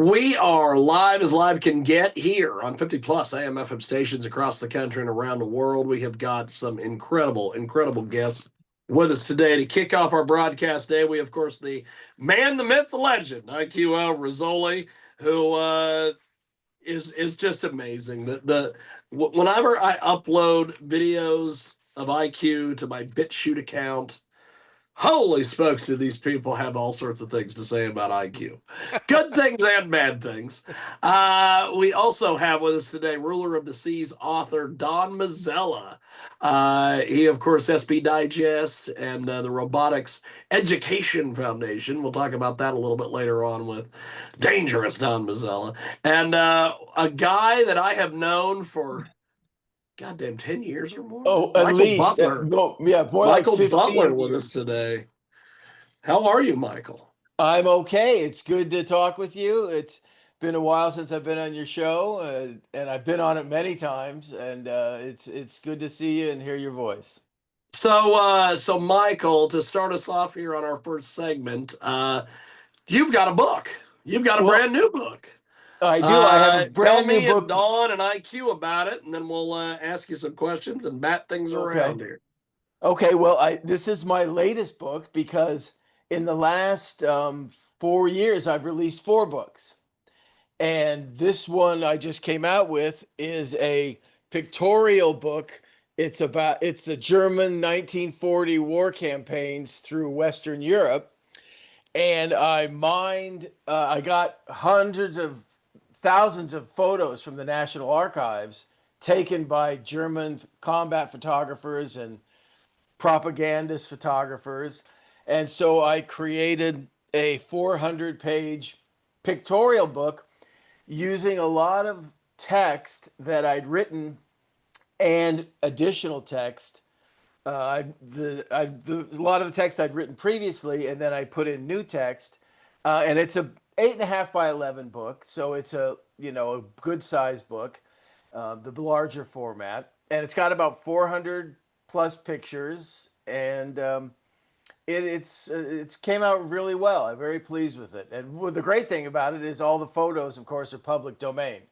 We are live as live can get here on 50 plus AM FM stations across the country and around the world. We have got some incredible guests with us today to kick off our broadcast day. We, of course, the man, the myth, the legend, IQL Rassooli, who is just amazing. Whenever I upload videos of IQ to my BitChute account, holy smokes, do these people have all sorts of things to say about IQ? Good things and bad things. We also have with us today Ruler of the Seas author Don Mazzella. He, of course, SB Digest and the Robotics Education Foundation. We'll talk about that a little bit later on with Dangerous Don Mazzella. And a guy that I have known for goddamn 10 years or more. Oh, at Michael least. Butler. Yeah, more Michael like 15 Butler with years. us today. How are you, Michael? I'm okay. It's good to talk with you. It's been a while since I've been on your show, and I've been on it many times, and it's good to see you and hear your voice. So Michael, to start us off here on our first segment, you've got a book. You've got a brand new book. I do. I have a brand new book. Tell me and Dawn and IQ about it, and then we'll ask you some questions and bat things around here. Okay. Well, this is my latest book because in the last 4 years, I've released 4 books. And this one I just came out with is a pictorial book. It's the German 1940 war campaigns through Western Europe. And I got hundreds of thousands of photos from the National Archives taken by German combat photographers and propagandist photographers. And so I created a 400-page pictorial book using a lot of text that I'd written and additional text. A lot of the text I'd written previously, and then I put in new text. And it's a 8.5 by 11 book, so it's a good size book, the larger format, and it's got about 400 plus pictures, and it's came out really well. I'm very pleased with it. And the great thing about it is all the photos, of course, are public domain.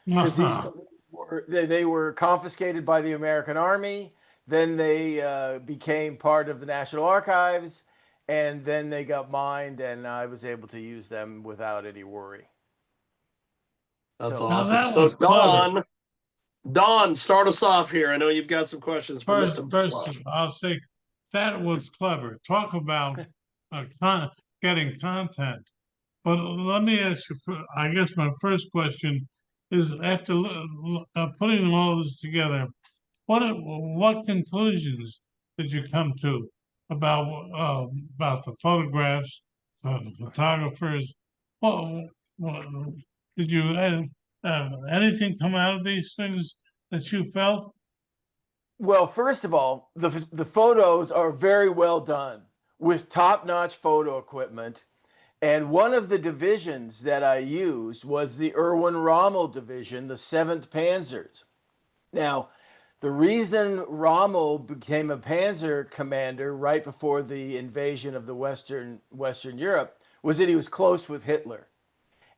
Because these they were confiscated by the American Army, then they became part of the National Archives, and then they got mined, and I was able to use them without any worry. That's awesome. So Dawn, start us off here. I know you've got some questions for Mr. First, I'll say that was clever. Talk about getting content. But let me ask you, I guess my first question is, after putting all this together, what conclusions did you come to about the photographs, the photographers? What did you anything come out of these things that you felt? Well, first of all, the photos are very well done with top-notch photo equipment. And one of the divisions that I used was the Erwin Rommel division, the 7th Panzers. Now, the reason Rommel became a Panzer commander right before the invasion of the Western Europe was that he was close with Hitler.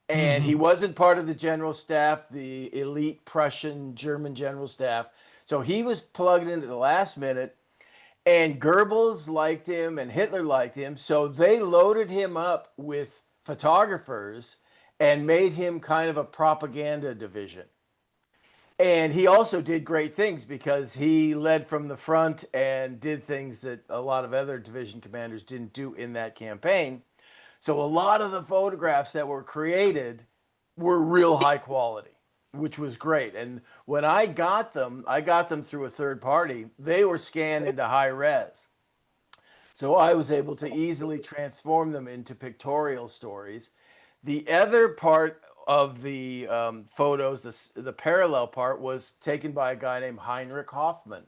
And he wasn't part of the general staff, the elite Prussian German general staff. So he was plugged into the last minute, and Goebbels liked him and Hitler liked him. So they loaded him up with photographers and made him kind of a propaganda division. And he also did great things because he led from the front and did things that a lot of other division commanders didn't do in that campaign. So a lot of the photographs that were created were real high quality, which was great. And when I got them through a third party. They were scanned into high res. So I was able to easily transform them into pictorial stories. The other part of the photos, the parallel part, was taken by a guy named Heinrich Hoffmann,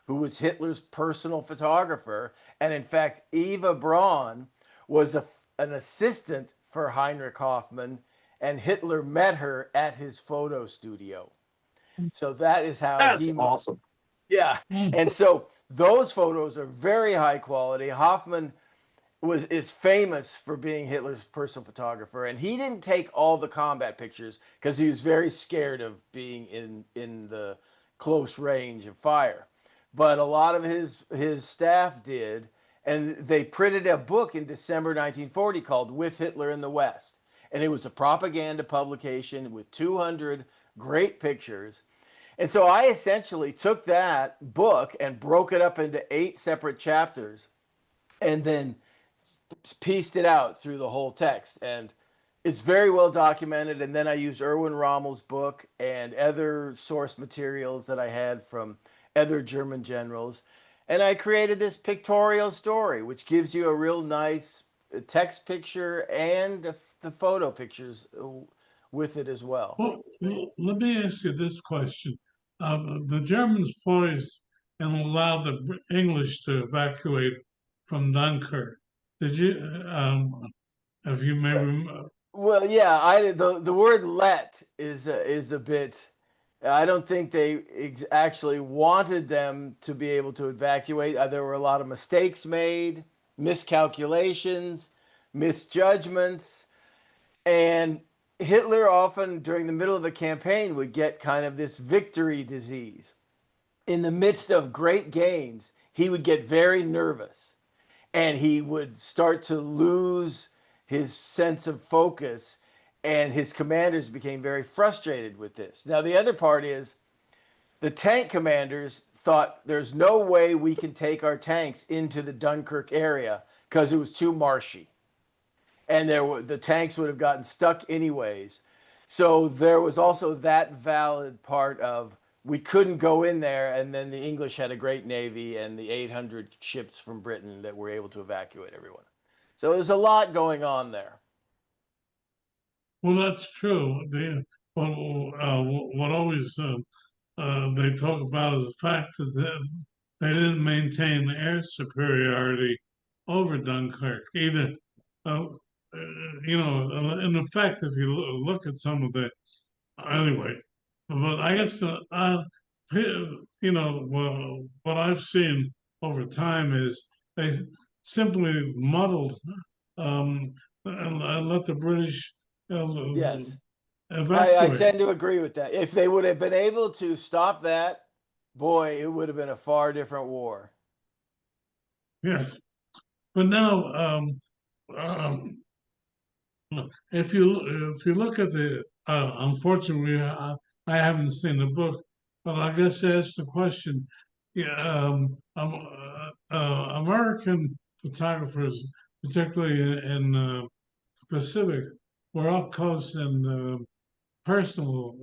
who was Hitler's personal photographer. And in fact, Eva Braun was an assistant for Heinrich Hoffmann, and Hitler met her at his photo studio. So that is how That's awesome. Yeah. And so those photos are very high quality. Hoffmann is famous for being Hitler's personal photographer, and he didn't take all the combat pictures because he was very scared of being in the close range of fire. But a lot of his staff did, and they printed a book in December 1940 called "With Hitler in the West," and it was a propaganda publication with 200 great pictures. And so I essentially took that book and broke it up into 8 separate chapters, and then pieced it out through the whole text. And it's very well documented. And then I used Erwin Rommel's book and other source materials that I had from other German generals. And I created this pictorial story, which gives you a real nice text picture and the photo pictures with it as well. Well, let me ask you this question. The Germans poised and allowed the English to evacuate from Dunkirk. Did you, if you may remember? Well, yeah, the word "let" is a bit. I don't think they actually wanted them to be able to evacuate. There were a lot of mistakes made, miscalculations, misjudgments, and Hitler often during the middle of a campaign would get kind of this victory disease. In the midst of great gains, he would get very nervous and he would start to lose his sense of focus, and his commanders became very frustrated with this. Now, the other part is the tank commanders thought there's no way we can take our tanks into the Dunkirk area because it was too marshy, and the tanks would have gotten stuck anyways. So there was also that valid part of we couldn't go in there, and then the English had a great navy and the 800 ships from Britain that were able to evacuate everyone. So there's a lot going on there. Well, that's true. What always they talk about is the fact that they didn't maintain air superiority over Dunkirk. Either, uh, in effect, if you look at some of the anyway, but I guess well, what I've seen over time is they simply muddled um, and let the British Yes. I evacuate. tend to agree with that. If they would have been able to stop that, boy, it would have been a far different war. Yes, but now um, if you look at the unfortunately I haven't seen the book, but I guess ask the question. Yeah, American photographers, particularly in Pacific, were up close and personal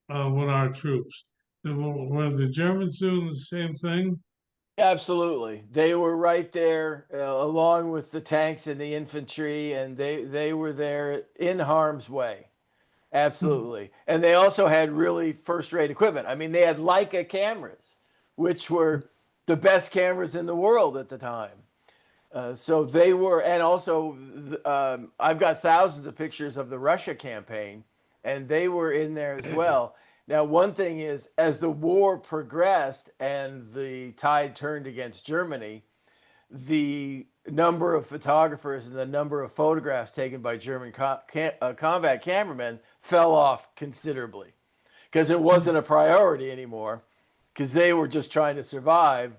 with our troops. Were the Germans doing the same thing? Absolutely. They were right there along with the tanks and the infantry, and they were there in harm's way. Absolutely. And they also had really first-rate equipment. I mean, they had Leica cameras, which were the best cameras in the world at the time. So they were, and also I've got thousands of pictures of the Russia campaign, and they were in there as well. Now, one thing is, as the war progressed and the tide turned against Germany, the number of photographers and the number of photographs taken by German combat cameramen fell off considerably because it wasn't a priority anymore because they were just trying to survive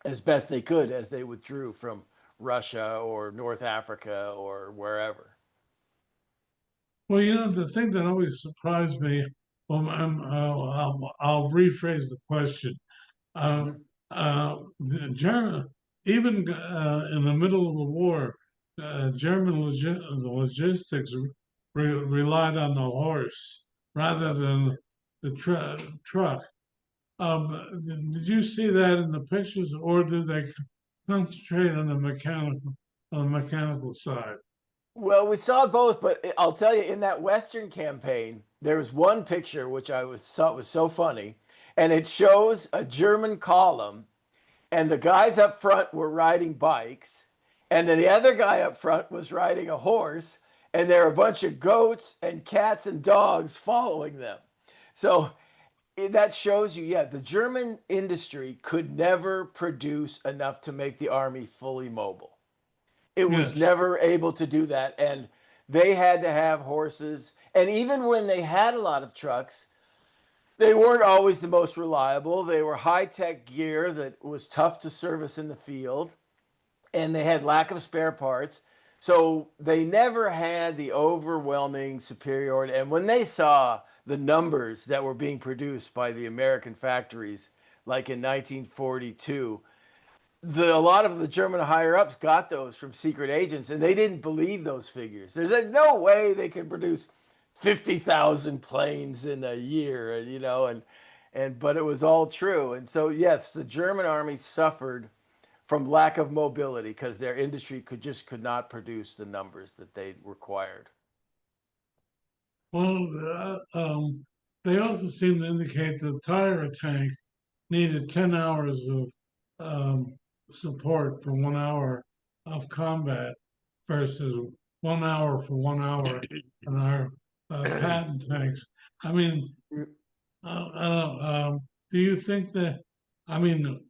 as best they could as they withdrew from Russia or North Africa or wherever. Well, the thing that always surprised me, well, I'll rephrase the question. Uh, Mhm. the German, even in the middle of the war, German the logistics relied on the horse rather Yep. than the truck. Did you see that in the pictures, or did they concentrate on the mechanical side? Well, we saw both, but I'll tell you, in that Western campaign, there was one picture which thought was so funny, and it shows a German column, and the guys up front were riding bikes, and then the other guy up front was riding a horse, and there were a bunch of goats and cats and dogs following them. So that shows you, yeah, the German industry could never produce enough to make the army fully mobile. It was Yes. never able to do that. And they had to have horses. And even when they had a lot of trucks, they weren't always the most reliable. They were high-tech gear that was tough to service in the field, and they had lack of spare parts. So they never had the overwhelming superiority. And when they saw the numbers that were being produced by the American factories, like in 1942, a lot of the German higher ups got those from secret agents, and they didn't believe those figures. There's like no way they could produce 50,000 planes in a year, and but it was all true. And so yes, the German army suffered from lack of mobility because their industry could not produce the numbers that they required. Well, they also seem to indicate the tire tank needed 10 hours of support for 1 hour of combat versus 1 hour for 1 hour in our patent tanks. I mean, do you think that, I mean,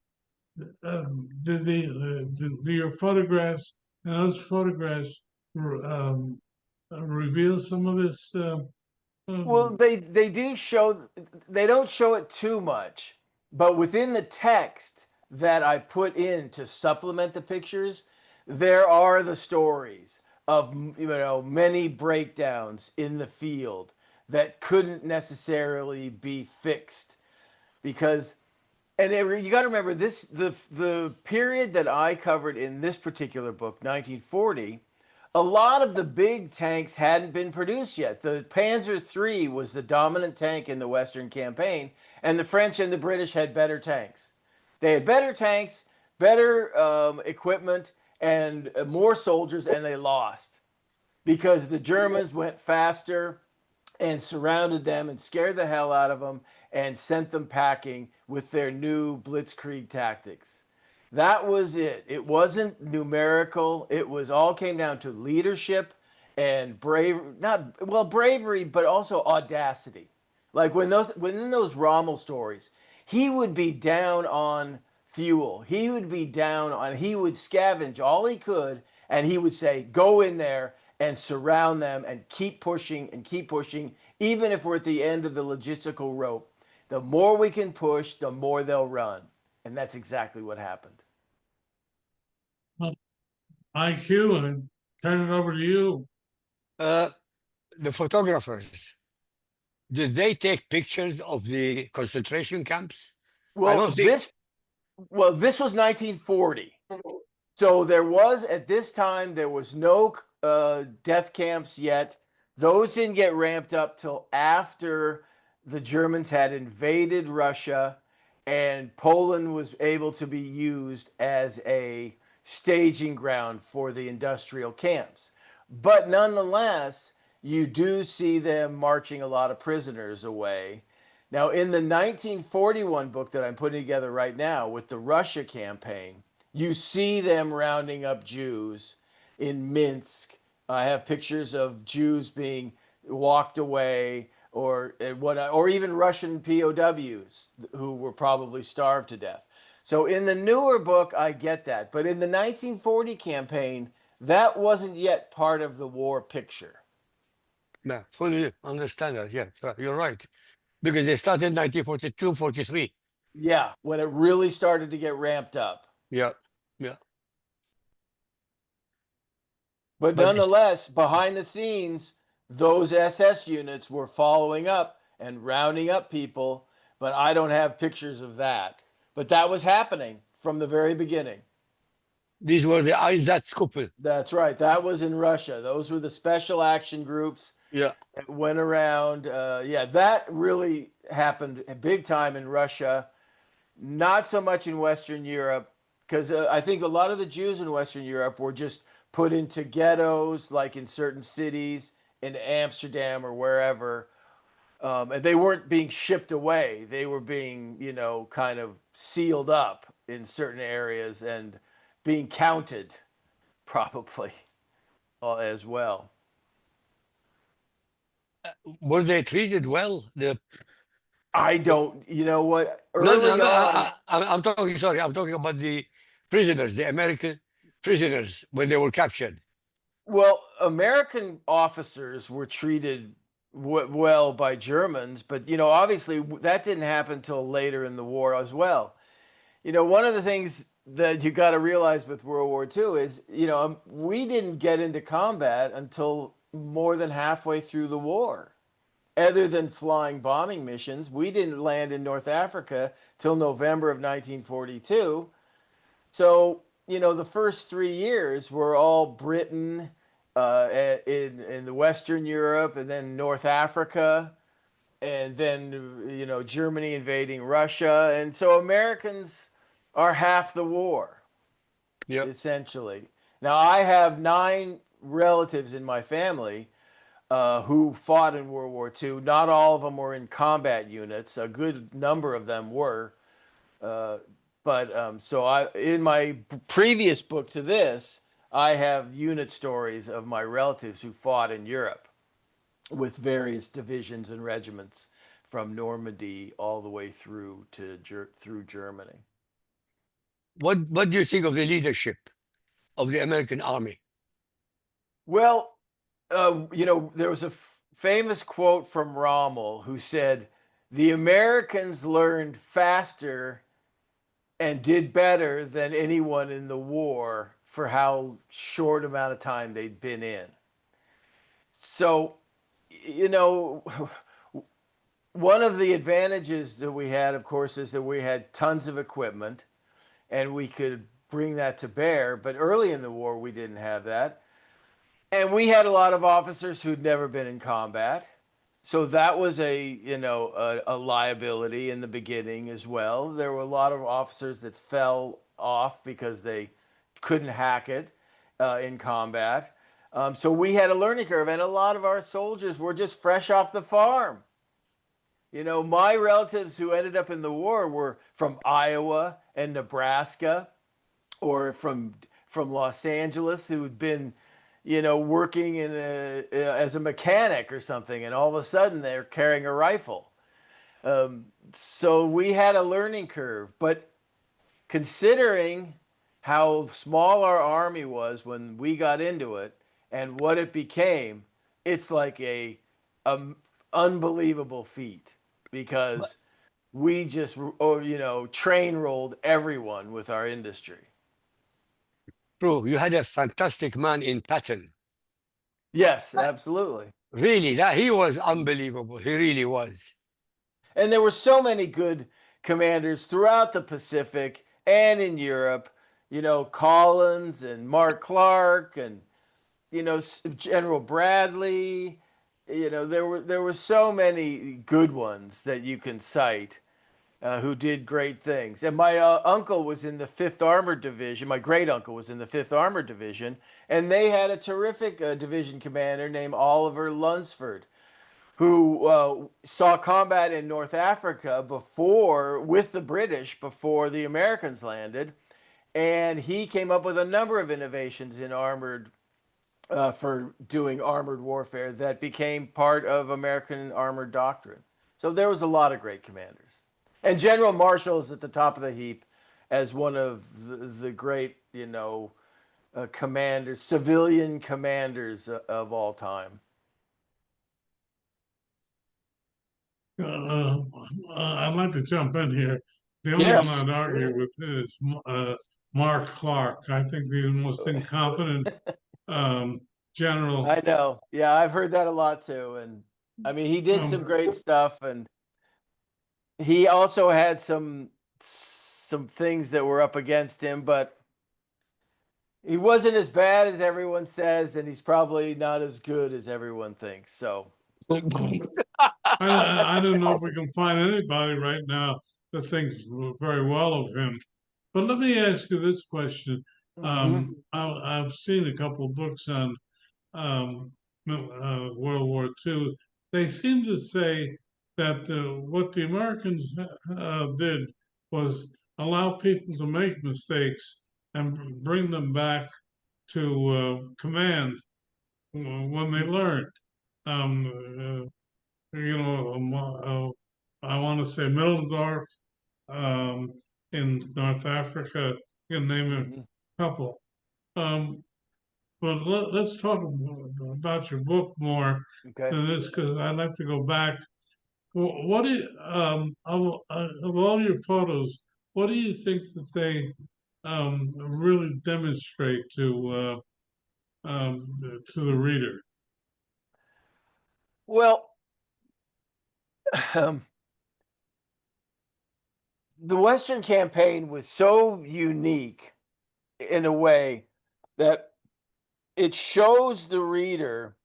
do your photographs and those photographs reveal some of this? Well, they do show, they don't show it too much, but within the text that I put in to supplement the pictures, there are the stories of many breakdowns in the field that couldn't necessarily be fixed because you got to remember this the period that I covered in this particular book, 1940. A lot of the big tanks hadn't been produced yet. The Panzer III was the dominant tank in the Western campaign, and the French and the British had better tanks. They had better tanks, better equipment, and more soldiers, and they lost because the Germans went faster and surrounded them and scared the hell out of them and sent them packing with their new blitzkrieg tactics. That was it. It wasn't numerical. It was all came down to leadership and bravery, but also audacity. Like within those Rommel stories, he would be down on fuel. He would he would scavenge all he could, and he would say, "Go in there and surround them and keep pushing, even if we're at the end of the logistical rope. The more we can push, the more they'll run." And that's exactly what happened. IQ, and turn it over to you. The photographers, did they take pictures of the concentration camps? I Well, don't think. this was 1940. So at this time, there was no death camps yet. Those didn't get ramped up till after the Germans had invaded Russia and Poland was able to be used as a staging ground for the industrial camps. But nonetheless, you do see them marching a lot of prisoners away. Now, in the 1941 book that I'm putting together right now with the Russia campaign, you see them rounding up Jews in Minsk. I have pictures of Jews being walked away, or even Russian POWs who were probably starved to death. So in the newer book, I get that, but in the 1940 campaign, that wasn't yet part of the war picture. Yeah, fully understand that. Yeah, you're right. Because they started in 1942, 43. Yeah, when it really started to get ramped up. Yeah, yeah. But nonetheless, behind the scenes, those SS units were following up and rounding up people, but I don't have pictures of that. But that was happening from the very beginning. These were the Einsatzgruppen. That's right. That was in Russia. Those were the special action groups. Yeah. That went around. That really happened big time in Russia. Not so much in Western Europe, because I think a lot of the Jews in Western Europe were just put into ghettos, like in certain cities, in Amsterdam or wherever. And they weren't being shipped away. They were being, kind of sealed up in certain areas and being counted, probably, as well. Were they treated well? I don't, you know what? No, Early no, no. on, I'm talking. Sorry, I'm talking about the prisoners, the American. prisoners when they were captured? Well, American officers were treated well by Germans, but obviously that didn't happen until later in the war as well. One of the things that you got to realize with World War II is, we didn't get into combat until more than halfway through the war. Other than flying bombing missions, we didn't land in North Africa till November of 1942. So, the first 3 years were all Britain, in the Western Europe, and then North Africa, and then Germany invading Russia, and so Americans are half the war, Yep. essentially. Now I have 9 relatives in my family who fought in World War II. Not all of them were in combat units. A good number of them were. So in my previous book to this, I have unit stories of my relatives who fought in Europe with various divisions and regiments from Normandy all the way through to through Germany. What do you think of the leadership of the American army? Well, there was a famous quote from Rommel who said, "The Americans learned faster and did better than anyone in the war for how short amount of time they'd been in." So, one of the advantages that we had, of course, is that we had tons of equipment and we could bring that to bear. But early in the war, we didn't have that. And we had a lot of officers who'd never been in combat. So that was a liability in the beginning as well. There were a lot of officers that fell off because they couldn't hack it in combat. So we had a learning curve, and a lot of our soldiers were just fresh off the farm. My relatives who ended up in the war were from Iowa and Nebraska, or from Los Angeles, who had been working as a mechanic or something, and all of a sudden they're carrying a rifle. So we had a learning curve, but considering how small our army was when we got into it and what it became, it's like a unbelievable feat, because we just train rolled everyone with our industry. True, you had a fantastic man in Patton. Yes, absolutely. Really, that he was unbelievable. He really was. And there were so many good commanders throughout the Pacific and in Europe. Collins and Mark Clark and General Bradley. There were so many good ones that you can cite who did great things. And my uncle was in the 5th Armored Division. My great uncle was in the 5th Armored Division, and they had a terrific division commander named Oliver Lunsford, who saw combat in North Africa with the British before the Americans landed, and he came up with a number of innovations in armored for doing armored warfare that became part of American armored doctrine. So there was a lot of great commanders. And General Marshall is at the top of the heap as one of the great, commanders, civilian commanders of all time. I'd like to jump in here. The only one I'd argue with is Mark Clark. I think the most incompetent general. I know. Yeah, I've heard that a lot too. And I mean, he did some great stuff, and he also had some things that were up against him, but he wasn't as bad as everyone says, and he's probably not as good as everyone thinks. So I don't know if we can find anybody right now that thinks very well of him. But let me ask you this question. I've seen a couple of books on World War II. They seem to say that what the Americans did was allow people to make mistakes and bring them back to command when they learned. I want to say Middendorf in North Africa. You can name a couple. But let's talk about your book more Okay. than this, because I'd like to go back. What do you, of all your photos, what do you think that they really demonstrate to the reader? Well, the Western campaign was so unique in a way that it shows the reader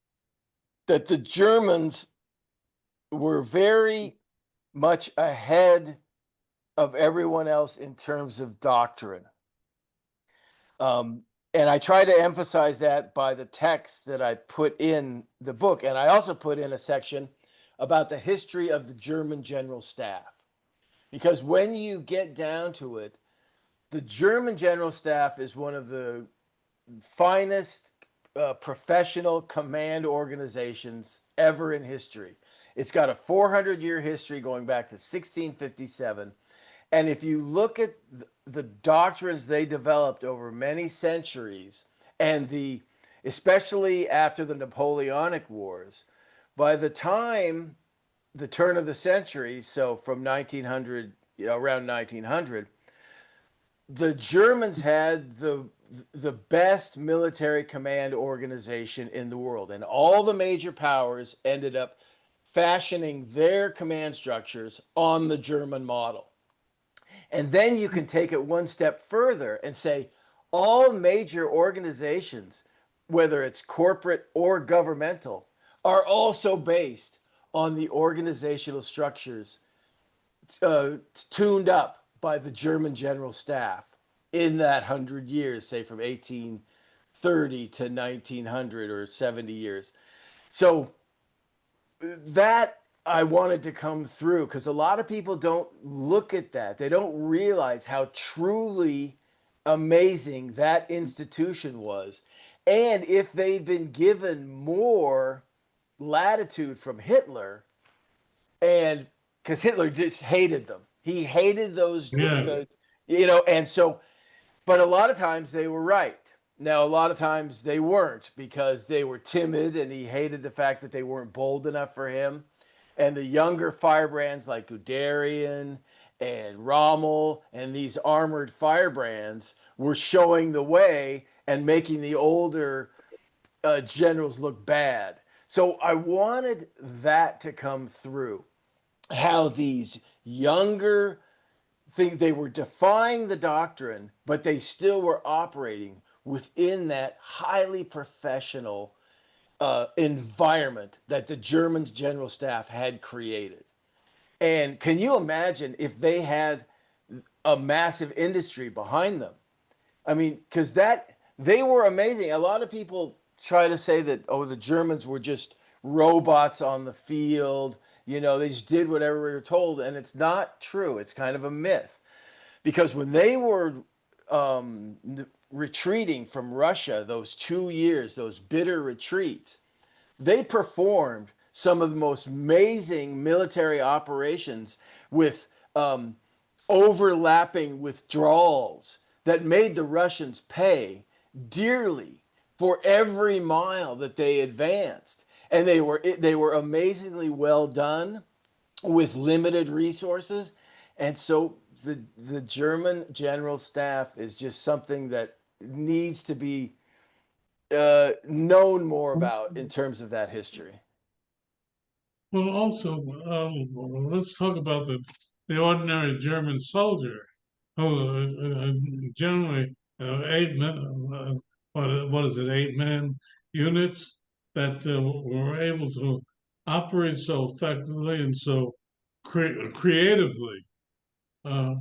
that the Germans were very much ahead of everyone else in terms of doctrine. And I try to emphasize that by the text that I put in the book. And I also put in a section about the history of the German General Staff. Because when you get down to it, the German General Staff is one of the finest professional command organizations ever in history. It's got a 400-year history going back to 1657. And if you look at the doctrines they developed over many centuries, and especially after the Napoleonic Wars, by the time the turn of the century, so from 1900, around 1900, the Germans had the best military command organization in the world, and all the major powers ended up fashioning their command structures on the German model. And then you can take it one step further and say all major organizations, whether it's corporate or governmental, are also based on the organizational structures tuned up by the German General Staff in that 100 years, say from 1830 to 1900 or 70 years. So that I wanted to come through because a lot of people don't look at that. They don't realize how truly amazing that institution was. And if they'd been given more latitude from Hitler, and because Hitler just hated them, he hated those, Yeah. and so, but a lot of times they were right. Now, a lot of times they weren't because they were timid and he hated the fact that they weren't bold enough for him. And the younger firebrands like Guderian and Rommel and these armored firebrands were showing the way and making the older generals look bad. So I wanted that to come through. How these younger think they were defying the doctrine, but they still were operating within that highly professional environment that the Germans' general staff had created. And can you imagine if they had a massive industry behind them? I mean, because they were amazing. A lot of people try to say that, oh, the Germans were just robots on the field. They just did whatever we were told. And it's not true. It's kind of a myth. Because when they were retreating from Russia, those 2 years, those bitter retreats, they performed some of the most amazing military operations with overlapping withdrawals that made the Russians pay dearly for every mile that they advanced. And they were amazingly well done with limited resources. And so the German general staff is just something that needs to be known more about in terms of that history. Well, also, let's talk about the ordinary German soldier, who generally 8 men, what is it, 8 man units that were able to operate so effectively and so creatively. Uh,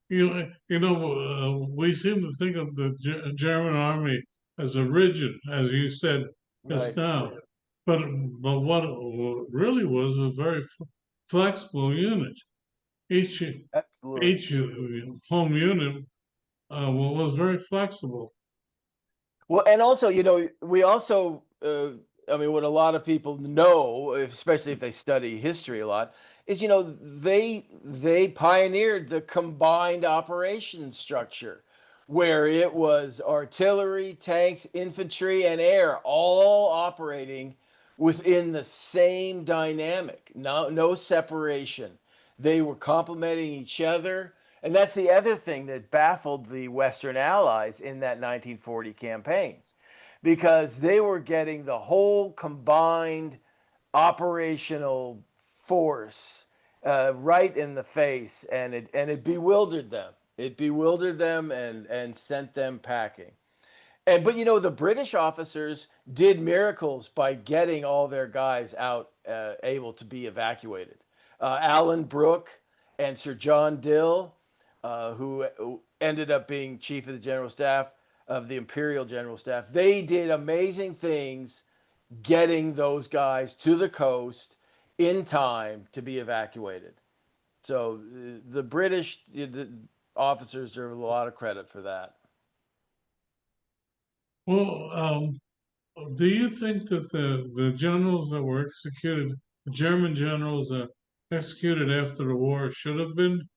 we seem to think of the German army as a rigid, as you said just Right. now. But what it really was a very flexible unit. Each Absolutely. each home unit was very flexible. Well, and also, we also, I mean, what a lot of people know, especially if they study history a lot, is they pioneered the combined operations structure, where it was artillery, tanks, infantry, and air all operating within the same dynamic. No separation. They were complementing each other. And that's the other thing that baffled the Western Allies in that 1940 campaign, because they were getting the whole combined operational force right in the face, and it bewildered them. It bewildered them and sent them packing. And but the British officers did miracles by getting all their guys out, able to be evacuated. Alan Brooke and Sir John Dill, who ended up being chief of the general staff of the Imperial General Staff, they did amazing things getting those guys to the coast in time to be evacuated. So the British officers deserve a lot of credit for that. Well, do you think that the generals that were executed, the German generals that executed after the war, should have been?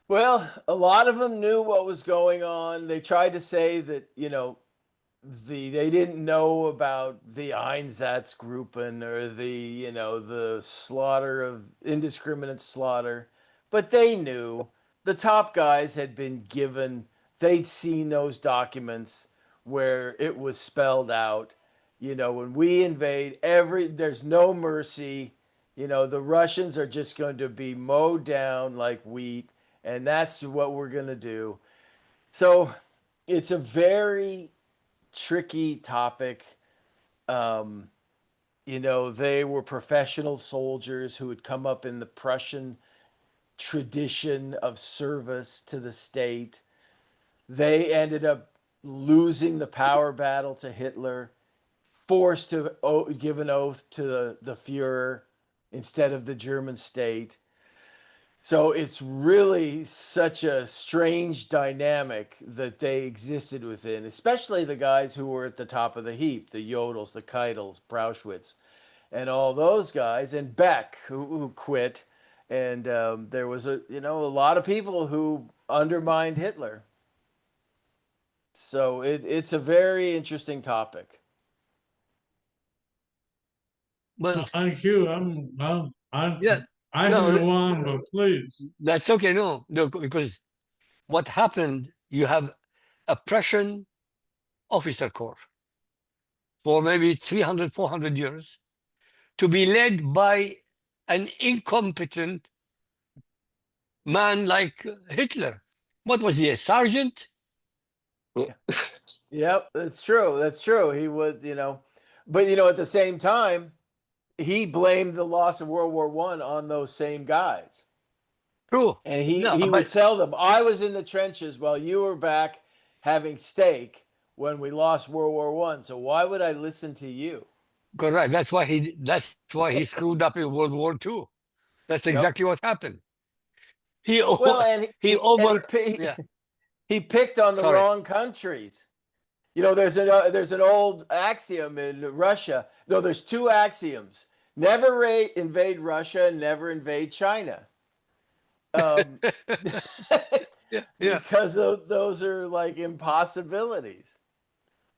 Well, a lot of them knew what was going on. They tried to say that, they didn't know about the Einsatzgruppen or the slaughter of indiscriminate slaughter, but they knew. The top guys had been given, they'd seen those documents where it was spelled out, when we invade, there's no mercy. The Russians are just going to be mowed down like wheat, and that's what we're going to do. So it's a very tricky topic. They were professional soldiers who had come up in the Prussian tradition of service to the state. They ended up losing the power battle to Hitler, forced to give an oath to the Fuhrer instead of the German state. So it's really such a strange dynamic that they existed within, especially the guys who were at the top of the heap, the Jodls, the Keitels, Brauschwitz, and all those guys, and Beck, who quit. And there was a lot of people who undermined Hitler. So it's a very interesting topic. Well, Thank you. yeah, I no, can go on, but please. that's okay. No, because what happened, you have a Prussian officer corps for maybe 300, 400 years to be led by an incompetent man like Hitler. What was he, a sergeant? Yep, that's true. That's true. He would, but at the same time, he blamed the loss of World War I on those same guys. True. And No, he would but tell them, I was in the trenches while you were back having steak when we lost World War I. So why would I listen to you? correct. That's why he screwed up in World War II. That's Yep. exactly what happened. He Well, and yeah. he picked on the Sorry. wrong countries. There's an old axiom in Russia. No, there's two axioms: never invade Russia, never invade China. Yeah. Because those are like impossibilities.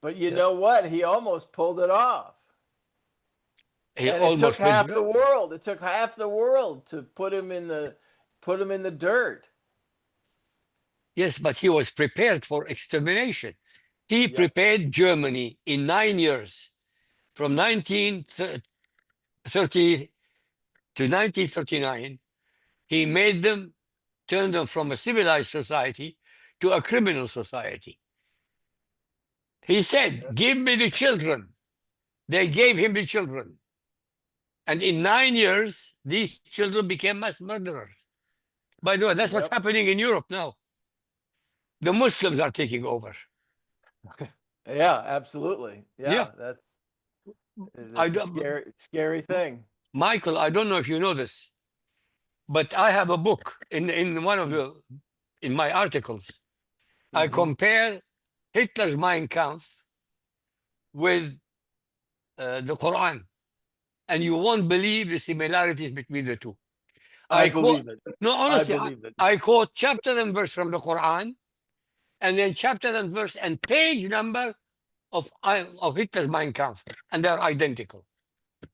But you know what? He almost pulled it off. He And it took almost half went. the world. It took half the world to put him in the dirt. Yes, but he was prepared for extermination. He Yep. prepared Germany in 9 years, from 1930 to 1939. He made them, turned them from a civilized society to a criminal society. He said, give me the children. They gave him the children. And in 9 years, these children became mass murderers. By the way, that's what's happening in Europe now. The Muslims are taking over. Yeah, absolutely. Yeah. That's a scary thing. Michael, I don't know if you know this, but I have a book in one of in my articles. I compare Hitler's Mein Kampf with the Quran, and you won't believe the similarities between the two. I believe it. No, honestly, I believe it. I quote chapter and verse from the Quran, and then chapter and verse and page number of Hitler's Mein Kampf, and they're identical.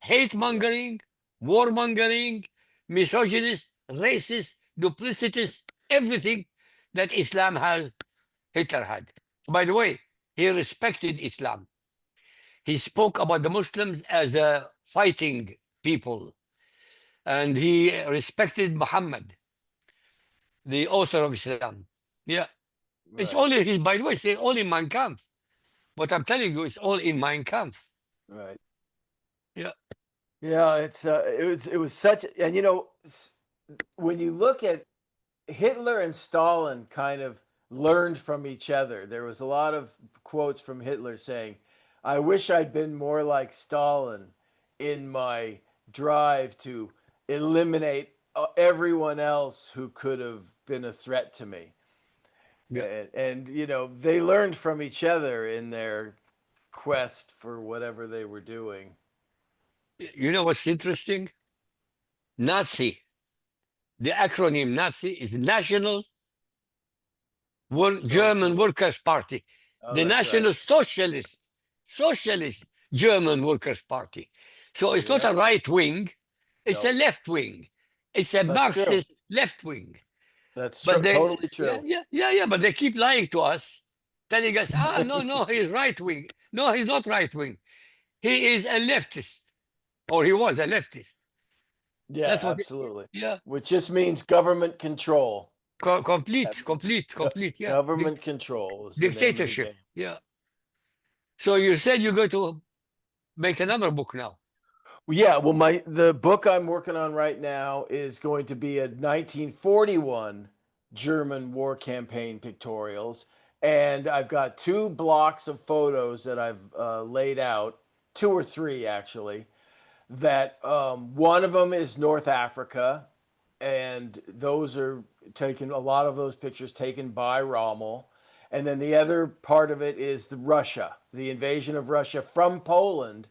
Hate mongering, war mongering, misogynist, racist, duplicitous, everything that Islam has, Hitler had. By the way, he respected Islam. He spoke about the Muslims as a fighting people, and he respected Muhammad, the author of Islam. Yeah, it's Right. only his. By the way, it's only Mein Kampf. But I'm telling you, it's all in Mein Kampf. Right. Yeah. Yeah, it was such, and you know, when you look at Hitler and Stalin kind of learned from each other. There was a lot of quotes from Hitler saying, "I wish I'd been more like Stalin in my drive to eliminate everyone else who could have been a threat to me." Yeah. And you know, they learned from each other in their quest for whatever they were doing. You know what's interesting? Nazi, the acronym Nazi is National German Workers' Party, Oh, the that's National right. Socialist German Workers' Party. So it's not Yeah, a right wing, it's a no, left wing. It's a that's true. Marxist left wing. That's But true. they, Totally yeah, true. yeah, yeah, yeah, but they keep lying to us, telling us, no, no, he's right wing. No, he's not right wing. He is a leftist, or he was a leftist. Yeah, That's what, absolutely. yeah, Which just means government control. complete, yeah. Government control is the name of the Dictatorship, game. yeah. So you said you're going to make another book now. Well, yeah, well, the book I'm working on right now is going to be a 1941 German war campaign pictorials, and I've got two blocks of photos that I've laid out, two or three actually. That one of them is North Africa, and those are taken. A lot of those pictures taken by Rommel, and then the other part of it is Russia, the invasion of Russia from Poland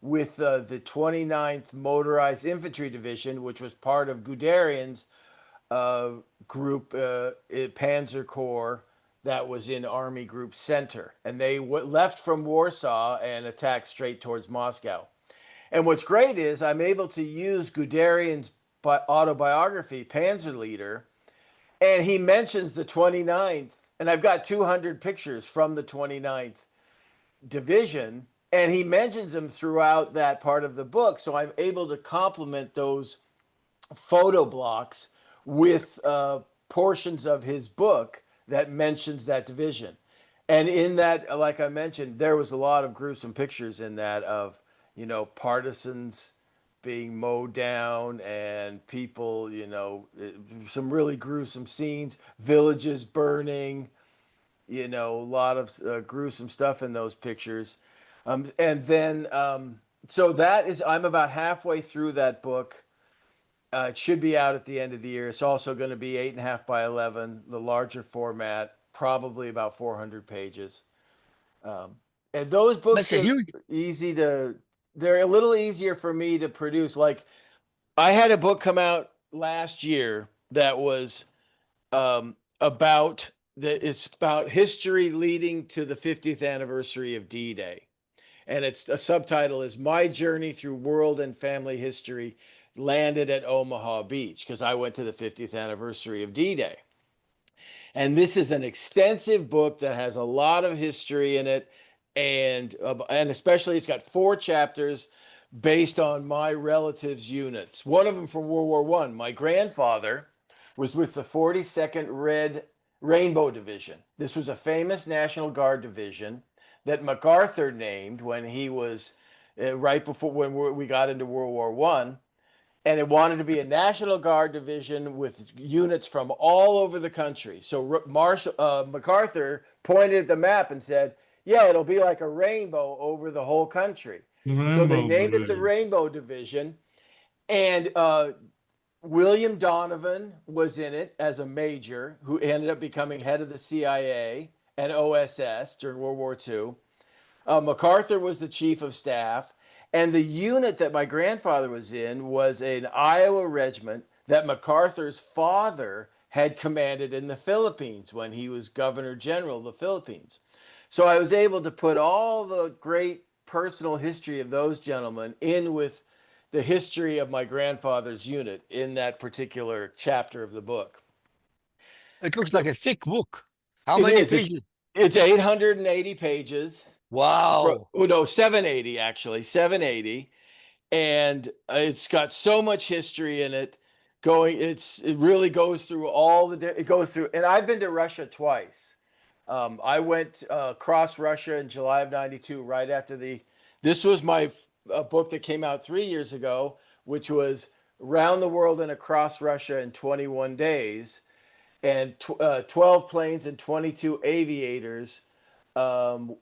with the 29th Motorized Infantry Division, which was part of Guderian's group, Panzer Corps, that was in Army Group Center. And they left from Warsaw and attacked straight towards Moscow. And what's great is I'm able to use Guderian's autobiography, Panzer Leader, and he mentions the 29th, and I've got 200 pictures from the 29th division, and he mentions them throughout that part of the book. So I'm able to complement those photo blocks with portions of his book that mentions that division. And in that, like I mentioned, there was a lot of gruesome pictures in that of, you know, partisans being mowed down and people, you know, some really gruesome scenes, villages burning, you know, a lot of gruesome stuff in those pictures. And then, so that is, I'm about halfway through that book. It should be out at the end of the year. It's also going to be 8.5 by 11, the larger format, probably about 400 pages. And those books That's a are huge, they're a little easier for me to produce. Like, I had a book come out last year that was it's about history leading to the 50th anniversary of D-Day. And it's a subtitle is My Journey Through World and Family History Landed at Omaha Beach, because I went to the 50th anniversary of D-Day. And this is an extensive book that has a lot of history in it, and especially it's got 4 chapters based on my relatives' units. One of them from World War One. My grandfather was with the 42nd Red Rainbow Division. This was a famous National Guard division that MacArthur named when he was right before when we got into World War One, and it wanted to be a National Guard division with units from all over the country. So MacArthur pointed at the map and said, "Yeah, it'll be like a rainbow over the whole country." So they Rainbow named it the Division. Rainbow Division, and William Donovan was in it as a major who ended up becoming head of the CIA and OSS during World War II. MacArthur was the chief of staff, and the unit that my grandfather was in was an Iowa regiment that MacArthur's father had commanded in the Philippines when he was Governor General of the Philippines. So I was able to put all the great personal history of those gentlemen in with the history of my grandfather's unit in that particular chapter of the book. It looks like a thick book. How It many is. pages? It's 880 pages. Wow. Oh no, 780 actually, 780, and it's got so much history in it. It really goes through it goes through, and I've been to Russia twice. I went across Russia in July of '92, right after this was my book that came out 3 years ago, which was Round the World and Across Russia in 21 Days, and 12 planes and 22 aviators um,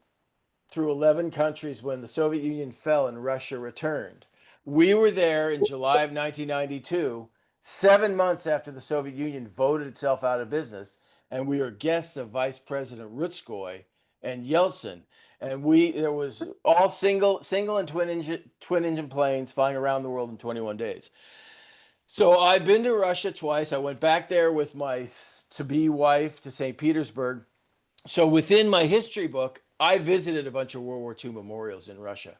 through 11 countries when the Soviet Union fell and Russia returned. We were there in July of 1992, 7 months after the Soviet Union voted itself out of business, and we were guests of Vice President Rutskoy and Yeltsin. And there was all single and twin engine planes flying around the world in 21 days. So I've been to Russia twice. I went back there with my to-be wife to St. Petersburg. So within my history book, I visited a bunch of World War II memorials in Russia.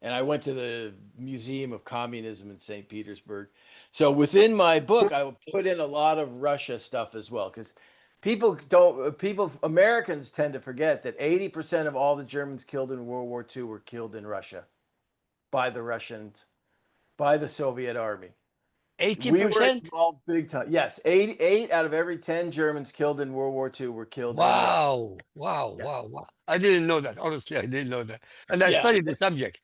And I went to the Museum of Communism in St. Petersburg. So within my book, I will put in a lot of Russia stuff as well, because Americans tend to forget that 80% of all the Germans killed in World War II were killed in Russia by the Russians, by the Soviet army. We were 80%? involved big time. Yes, eight out of every 10 Germans killed in World War II were killed in Russia. Wow. Wow. Yeah. Wow. Wow. I didn't know that. Honestly, I didn't know that. And I Yeah. studied the subject.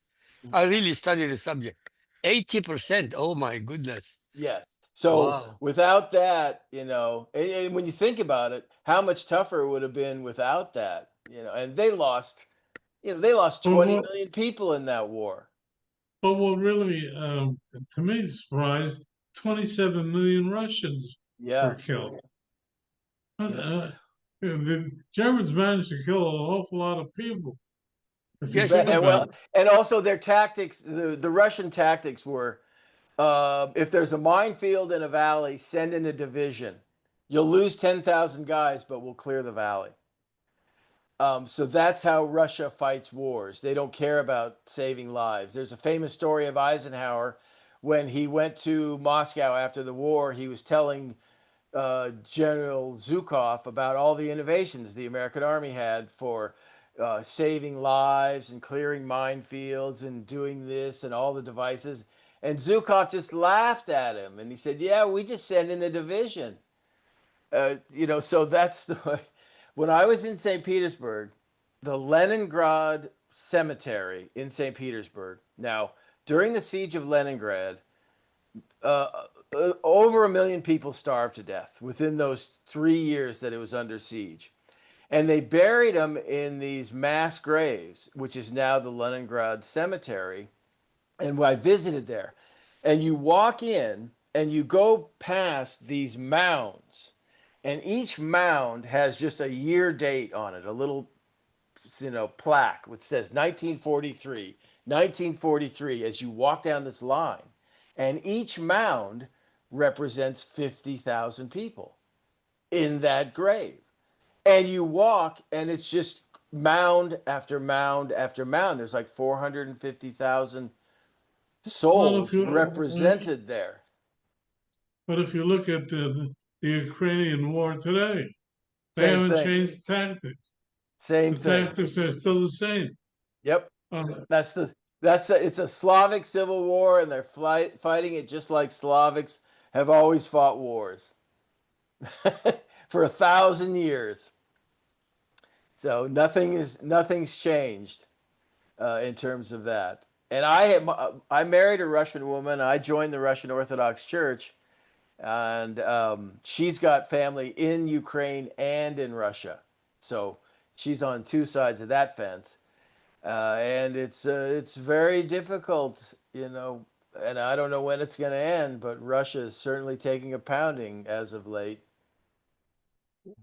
I really studied the subject. 80%. Oh my goodness. Yes. So Wow. without that, and when you think about it, how much tougher it would have been without that, and they lost 20 Well, million people in that war. but what really, to me, surprised, 27 million Russians Yeah. were killed. Yeah. The Germans managed to kill an awful lot of people. If you Yes, think And about it. and also their tactics, the Russian tactics were, if there's a minefield in a valley, send in a division. You'll lose 10,000 guys, but we'll clear the valley. So that's how Russia fights wars. They don't care about saving lives. There's a famous story of Eisenhower when he went to Moscow after the war. He was telling General Zhukov about all the innovations the American Army had for saving lives and clearing minefields and doing this and all the devices. And Zhukov just laughed at him and he said, "Yeah, we just send in a division." So that's the way. When I was in St. Petersburg, the Leningrad Cemetery in St. Petersburg. Now, during the siege of Leningrad, over 1 million people starved to death within those 3 years that it was under siege. And they buried them in these mass graves, which is now the Leningrad Cemetery. And I visited there. And you walk in and you go past these mounds. And each mound has just a year date on it, a little plaque which says 1943, 1943 as you walk down this line. And each mound represents 50,000 people in that grave. And you walk and it's just mound after mound after mound. There's like 450,000 souls represented there. But if you look at the Ukrainian war today, they Same haven't thing. changed tactics. Same The thing. tactics are still the same. Yep. It's a Slavic civil war, and they're fighting it just like Slavics have always fought wars for 1,000 years. So nothing's changed in terms of that. And I married a Russian woman. I joined the Russian Orthodox Church, and she's got family in Ukraine and in Russia. So she's on two sides of that fence. And it's very difficult, and I don't know when it's going to end, but Russia is certainly taking a pounding as of late.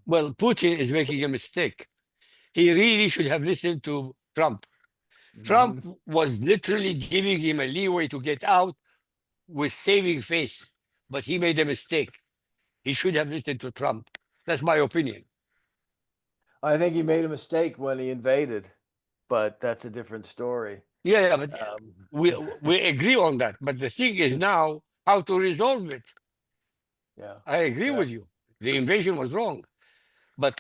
Well, Putin is making a mistake. He really should have listened to Trump. Trump was literally giving him a leeway to get out with saving face, but he made a mistake. he should have listened to Trump. That's my opinion. I think he made a mistake when he invaded, but that's a different story. Yeah, but Um, we agree on that. But the thing is now how to resolve it. yeah. I agree Yeah. with you. The invasion was wrong, but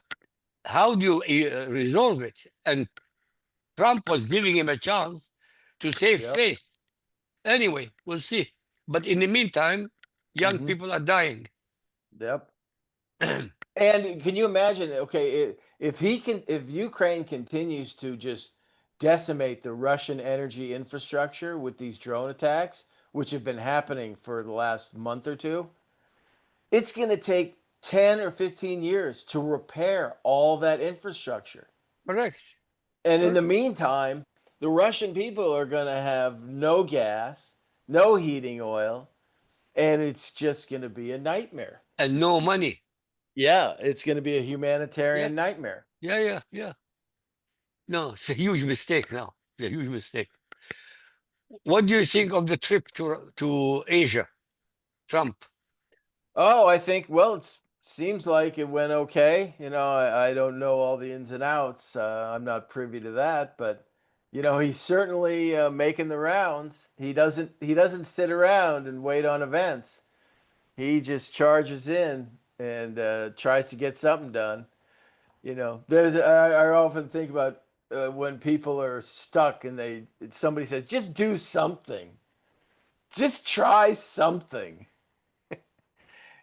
how do you resolve it? And Trump was giving him a chance to save Yep. face. Anyway, we'll see. But in the meantime, young Mhm. people are dying. Yep. And can you imagine? Okay, if Ukraine continues to just decimate the Russian energy infrastructure with these drone attacks, which have been happening for the last month or two, it's going to take 10 or 15 years to repair all that infrastructure. Correct. And in the meantime, the Russian people are going to have no gas, no heating oil, and it's just going to be a nightmare. And no money. Yeah, it's going to be a Yeah, humanitarian nightmare. yeah. No, it's a huge mistake now. It's a huge mistake. What do you think of the trip to Asia, Trump? Oh, I think, well, it seems like it went okay. I don't know all the ins and outs. I'm not privy to that, but he's certainly making the rounds. He doesn't sit around and wait on events. He just charges in and tries to get something done. I often think about when people are stuck and somebody says, just do something. Just try something.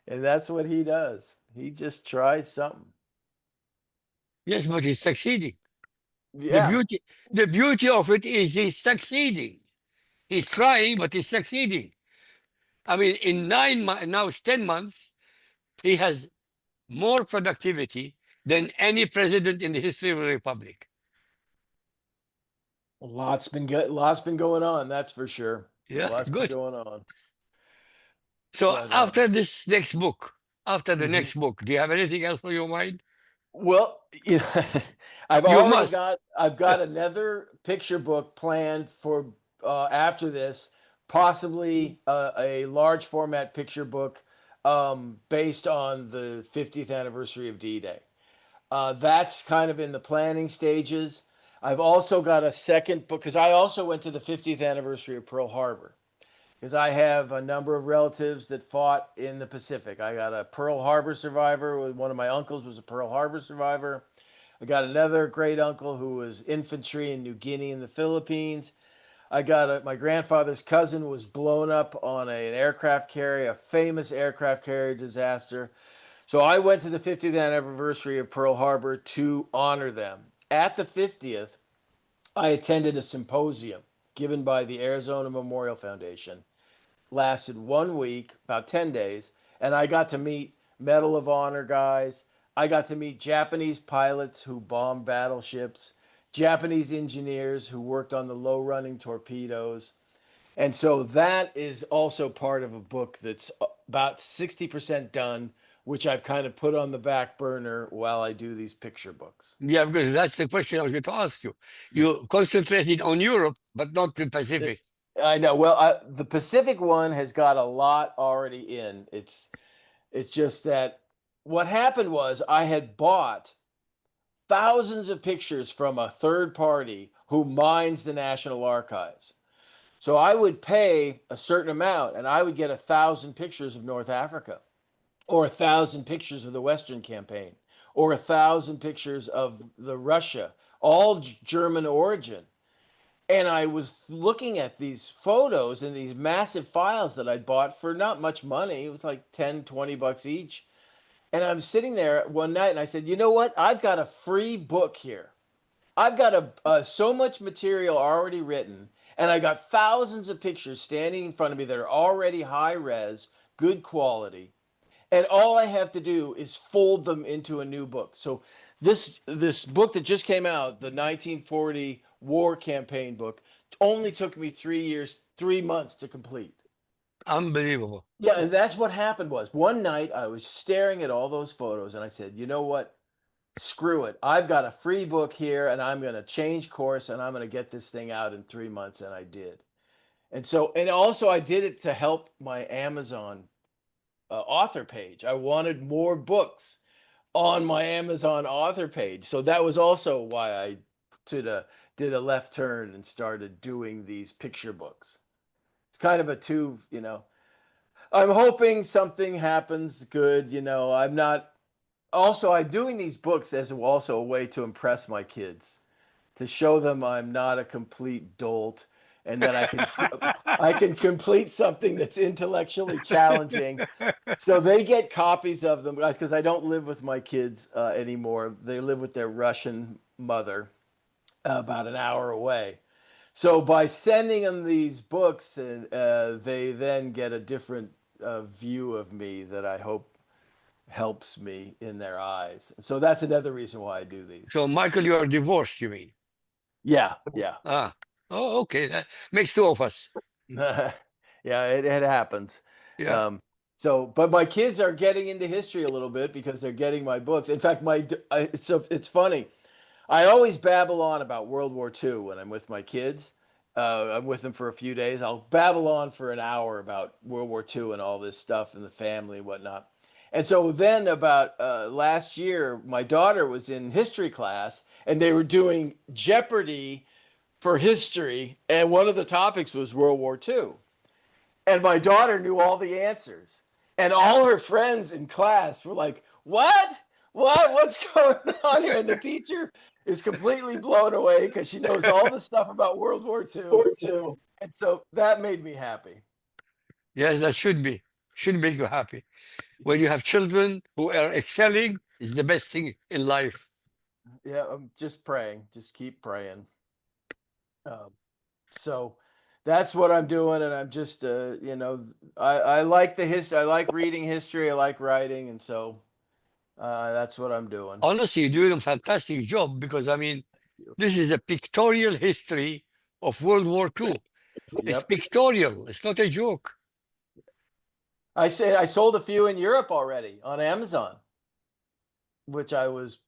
And that's what he does. He just tries something. Yes, but he's succeeding. The Yeah. beauty, the beauty of it is he's succeeding. He's trying, but he's succeeding. I mean, in 9 months, now it's 10 months, he has more productivity than any president in the history of the republic. Lots been going on, that's for sure. Yeah, Lots been good. going on. So But after this next book, after the mhm. next book, do you have anything else on your mind? Well, You must. I've got another picture book planned for after this, possibly a large format picture book based on the 50th anniversary of D-Day. That's kind of in the planning stages. I've also got a second book because I also went to the 50th anniversary of Pearl Harbor because I have a number of relatives that fought in the Pacific. I got a Pearl Harbor survivor. One of my uncles was a Pearl Harbor survivor. I got another great uncle who was infantry in New Guinea and the Philippines. I got my grandfather's cousin was blown up on an aircraft carrier, a famous aircraft carrier disaster. So I went to the 50th anniversary of Pearl Harbor to honor them. At the 50th, I attended a symposium given by the Arizona Memorial Foundation. Lasted 1 week, about 10 days, and I got to meet Medal of Honor guys. I got to meet Japanese pilots who bombed battleships, Japanese engineers who worked on the low running torpedoes. And so that is also part of a book that's about 60% done, which I've kind of put on the back burner while I do these picture books. Yeah, because that's the question I was going to ask you. You concentrated on Europe, but not the Pacific. I know. Well, the Pacific one has got a lot already in. It's just that what happened was I had bought thousands of pictures from a third party who mines the National Archives. So I would pay a certain amount and I would get 1,000 pictures of North Africa, or 1,000 pictures of the Western Campaign, or 1,000 pictures of the Russia, all German origin. And I was looking at these photos and these massive files that I'd bought for not much money. It was like 10, $20 each. And I'm sitting there one night and I said, you know what? I've got a free book here. I've got so much material already written, and I got thousands of pictures standing in front of me that are already high res, good quality, and all I have to do is fold them into a new book. So this book that just came out, the 1940 war campaign book, only took me 3 years, 3 months to complete. Unbelievable. Yeah, and that's what happened was one night I was staring at all those photos and I said, you know what? Screw it. I've got a free book here and I'm going to change course and I'm going to get this thing out in 3 months. And I did. And also I did it to help my Amazon author page. I wanted more books on my Amazon author page. So that was also why I did a left turn and started doing these picture books. It's kind of a two, I'm hoping something happens good. I'm doing these books as also a way to impress my kids, to show them I'm not a complete dolt and that I can complete something that's intellectually challenging. So they get copies of them because I don't live with my kids anymore. They live with their Russian mother about an hour away. So by sending them these books, they then get a different view of me that I hope helps me in their eyes. So that's another reason why I do these. So, Michael, you are divorced, you mean? Yeah. Ah, oh, okay. That makes two of us. Yeah, it happens. Yeah. But my kids are getting into history a little bit because they're getting my books. In fact, so it's funny. I always babble on about World War II when I'm with my kids. I'm with them for a few days. I'll babble on for an hour about World War II and all this stuff and the family and whatnot. And so then about last year, my daughter was in history class and they were doing Jeopardy for history. And one of the topics was World War II. And my daughter knew all the answers. And all her friends in class were like, what? What's going on here? And the teacher is completely blown away because she knows all the stuff about World War II. And so that made me happy. Yes, that should make you happy. When you have children who are excelling, it's the best thing in life. Yeah, I'm just praying. Just keep praying. So that's what I'm doing, and I'm just, I like the history. I like reading history. I like writing, and so that's what I'm doing. Honestly, you're doing a fantastic job because, I mean, this is a pictorial history of World War II. It's Yep. pictorial. It's not a joke. I sold a few in Europe already on Amazon, which I was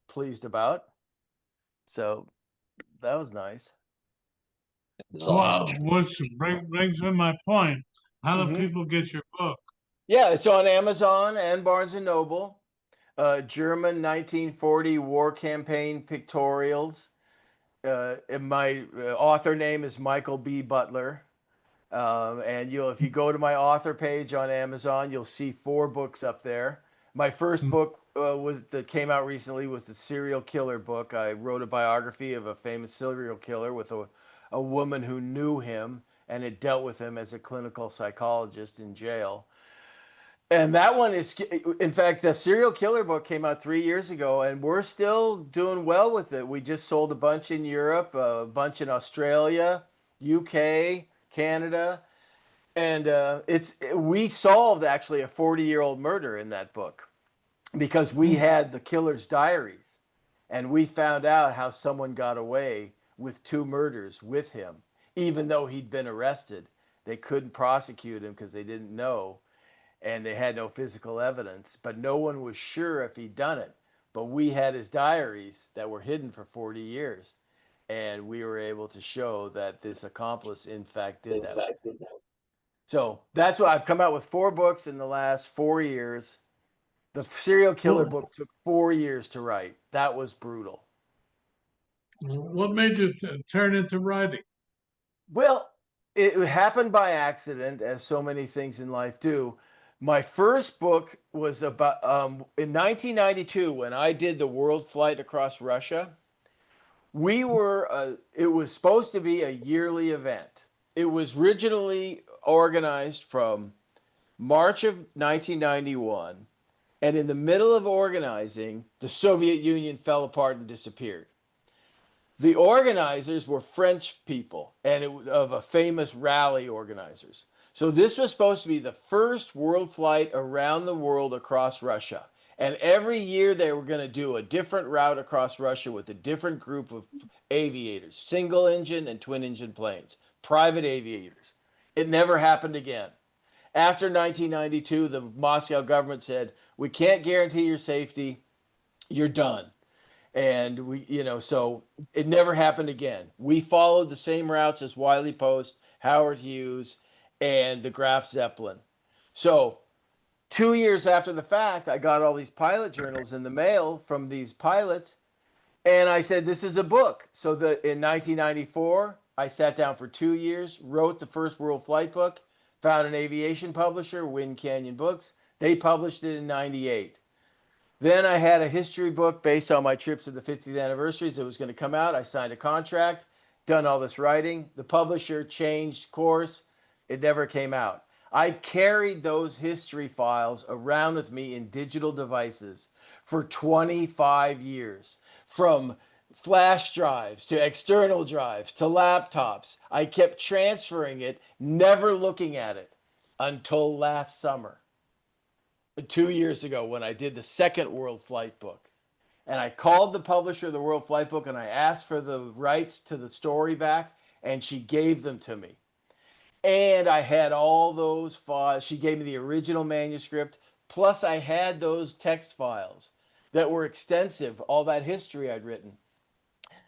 pleased about. So that was nice. Well, which brings me my point. How do people get your book? Yeah, it's on Amazon and Barnes and Noble. German 1940 war campaign pictorials. And my author name is Michael B. Butler. And if you go to my author page on Amazon, you'll see 4 books up there. My first book that came out recently was the serial killer book. I wrote a biography of a famous serial killer with a woman who knew him and had dealt with him as a clinical psychologist in jail. And that one is, in fact, the serial killer book came out 3 years ago, and we're still doing well with it. We just sold a bunch in Europe, a bunch in Australia, UK, Canada, and we solved actually a 40-year-old murder in that book because we had the killer's diaries, and we found out how someone got away with 2 murders with him, even though he'd been arrested. They couldn't prosecute him because they didn't know. And they had no physical evidence, but no one was sure if he'd done it. But we had his diaries that were hidden for 40 years, and we were able to show that this accomplice, in fact, did that. So that's why I've come out with 4 books in the last 4 years. The serial killer book took 4 years to write. That was brutal. What made you turn into writing? Well, it happened by accident, as so many things in life do. My first book was about in 1992 when I did the world flight across Russia. It was supposed to be a yearly event. It was originally organized from March of 1991, and in the middle of organizing, the Soviet Union fell apart and disappeared. The organizers were French people, and of a famous rally organizers. So this was supposed to be the first world flight around the world across Russia. And every year they were going to do a different route across Russia with a different group of aviators, single engine and twin engine planes, private aviators. It never happened again. After 1992, the Moscow government said, we can't guarantee your safety. You're done. And so it never happened again. We followed the same routes as Wiley Post, Howard Hughes, and the Graf Zeppelin. So 2 years after the fact, I got all these pilot journals in the mail from these pilots, and I said, this is a book. So in 1994, I sat down for 2 years, wrote the first world flight book, found an aviation publisher, Wind Canyon Books. They published it in 98. Then I had a history book based on my trips to the 50th anniversaries that was going to come out. I signed a contract, done all this writing. The publisher changed course. It never came out. I carried those history files around with me in digital devices for 25 years, from flash drives to external drives to laptops. I kept transferring it, never looking at it until last summer, 2 years ago, when I did the second World Flight book. And I called the publisher of the World Flight book and I asked for the rights to the story back, and she gave them to me. And I had all those files. She gave me the original manuscript, plus I had those text files that were extensive, all that history I'd written,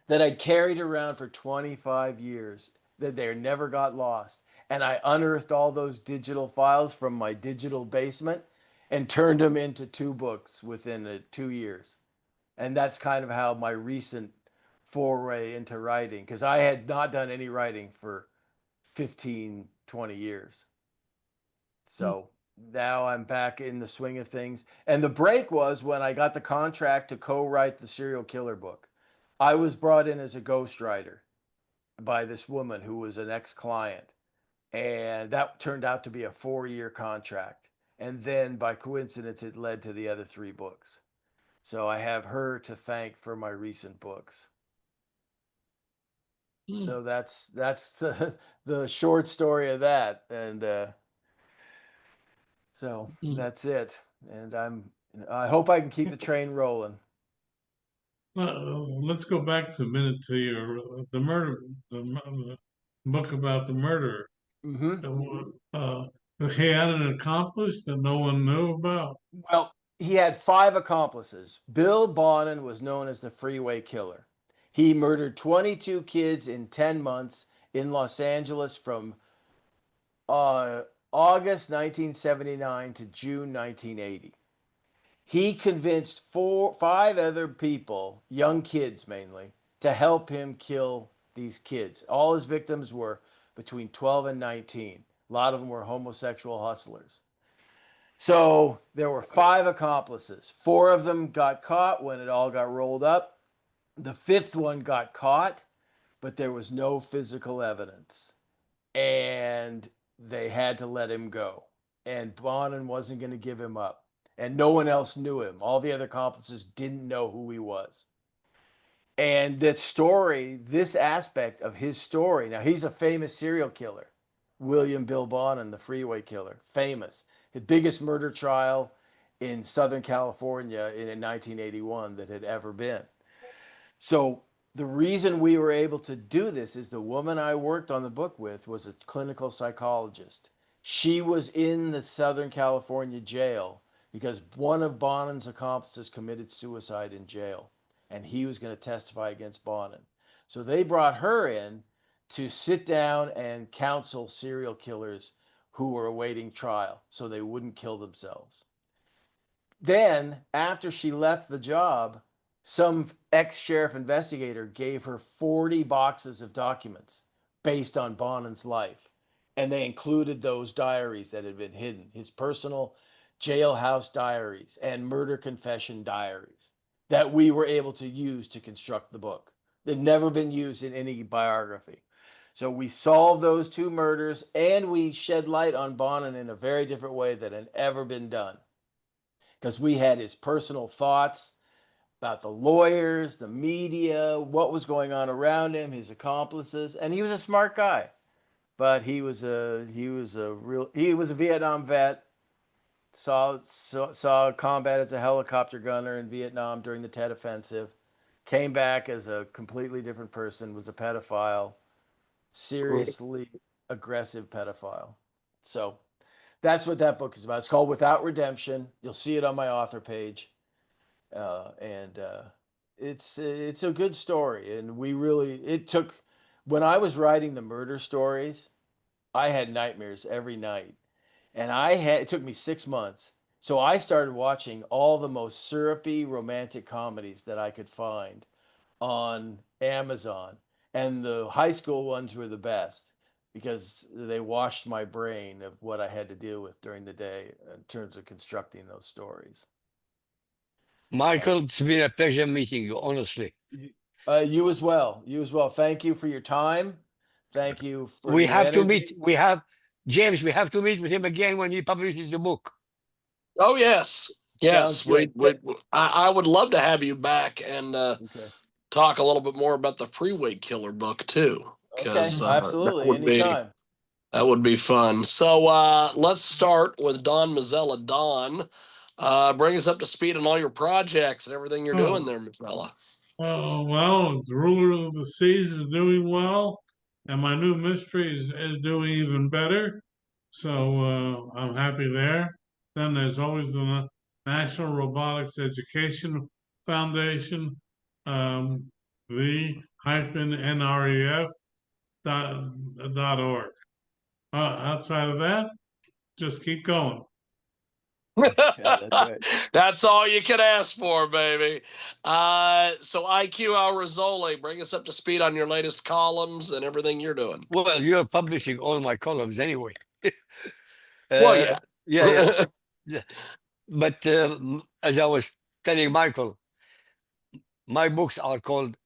that I'd carried around for 25 years, that they never got lost. And I unearthed all those digital files from my digital basement and turned them into 2 books within 2 years. And that's kind of how my recent foray into writing, because I had not done any writing for 15, 20 years. So now I'm back in the swing of things. And the break was when I got the contract to co-write the serial killer book. I was brought in as a ghostwriter by this woman who was an ex-client. And that turned out to be a 4-year contract. And then by coincidence, it led to the other 3 books. So I have her to thank for my recent books. So that's the short story of that. And so that's it. And I hope I can keep the train rolling. Let's go back to a minute to the murder, the book about the murder. He had an accomplice that no one knew about. Well, he had 5 accomplices. Bill Bonin was known as the Freeway Killer. He murdered 22 kids in 10 months in Los Angeles from August 1979 to June 1980. He convinced 5 other people, young kids mainly, to help him kill these kids. All his victims were between 12 and 19. A lot of them were homosexual hustlers. So there were 5 accomplices. 4 of them got caught when it all got rolled up. The 5th one got caught, but there was no physical evidence. And they had to let him go. And Bonin wasn't going to give him up. And no one else knew him. All the other accomplices didn't know who he was. And that story, this aspect of his story, now he's a famous serial killer. William Bill Bonin, the Freeway Killer, famous. His biggest murder trial in Southern California in 1981 that had ever been. So the reason we were able to do this is the woman I worked on the book with was a clinical psychologist. She was in the Southern California jail because one of Bonin's accomplices committed suicide in jail, and he was going to testify against Bonin. So they brought her in to sit down and counsel serial killers who were awaiting trial so they wouldn't kill themselves. Then, after she left the job, some ex-sheriff investigator gave her 40 boxes of documents based on Bonin's life. And they included those diaries that had been hidden, his personal jailhouse diaries and murder confession diaries that we were able to use to construct the book. They'd never been used in any biography. So we solved those 2 murders, and we shed light on Bonin in a very different way than had ever been done. Because we had his personal thoughts about the lawyers, the media, what was going on around him, his accomplices, and he was a smart guy. But he was a Vietnam vet. Saw combat as a helicopter gunner in Vietnam during the Tet Offensive. Came back as a completely different person. Was a pedophile, seriously aggressive pedophile. So that's what that book is about. It's called Without Redemption. You'll see it on my author page. It's a good story, and when I was writing the murder stories, I had nightmares every night, and it took me 6 months. So I started watching all the most syrupy romantic comedies that I could find on Amazon, and the high school ones were the best because they washed my brain of what I had to deal with during the day in terms of constructing those stories. Michael, it's been a pleasure meeting you, honestly. You as well. You as well. Thank you for your time. Thank you for We your have to energy. meet. James, we have to meet with him again when he publishes the book. Oh yes, Sounds yes. good. I would love to have you back and Okay. talk a little bit more about the Freeway Killer book too, Okay. because Absolutely. Anytime. that would be fun. So let's start with Don Mazzella. Don, bring us up to speed on all your projects and everything you're doing Oh, there, Mazzella. well, the ruler of the seas is doing well, and my new mystery is doing even better. So I'm happy there. Then there's always the National Robotics Education Foundation, the -NREF .org. Outside of that, just keep going. Yeah, that's right. That's all you can ask for, baby. So IQ Al Rassooli, bring us up to speed on your latest columns and everything you're doing. Well, you're publishing all my columns anyway. Well, yeah. Yeah. But as I was telling Michael, my books are called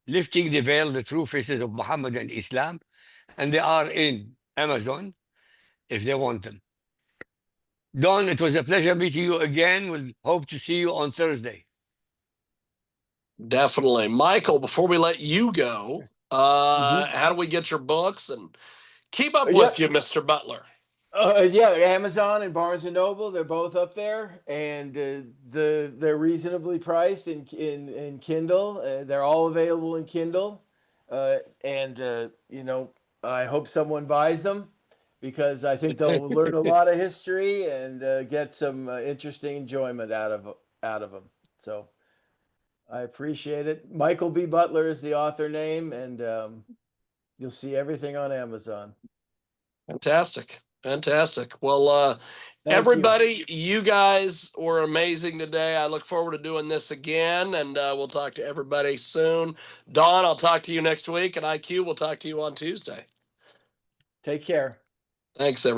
Lifting the Veil, The True Faces of Muhammad and Islam, and they are in Amazon if they want them. Don, it was a pleasure meeting you again. We'll hope to see you on Thursday. Definitely. Michael, before we let you go, how do we get your books and keep up Yeah. with you, Mr. Butler? Yeah, Amazon and Barnes and Noble, they're both up there, and they're reasonably priced in Kindle. They're all available in Kindle, and you know, I hope someone buys them because I think they'll learn a lot of history and get some interesting enjoyment out of them. So I appreciate it. Michael B. Butler is the author name, and you'll see everything on Amazon. Fantastic. Fantastic. Well, Thank everybody, you guys were amazing today. I look forward to doing this again, and we'll talk to everybody soon. Dawn, I'll talk to you next week, and IQ, we'll talk to you on Tuesday. Take care. Thanks, everybody.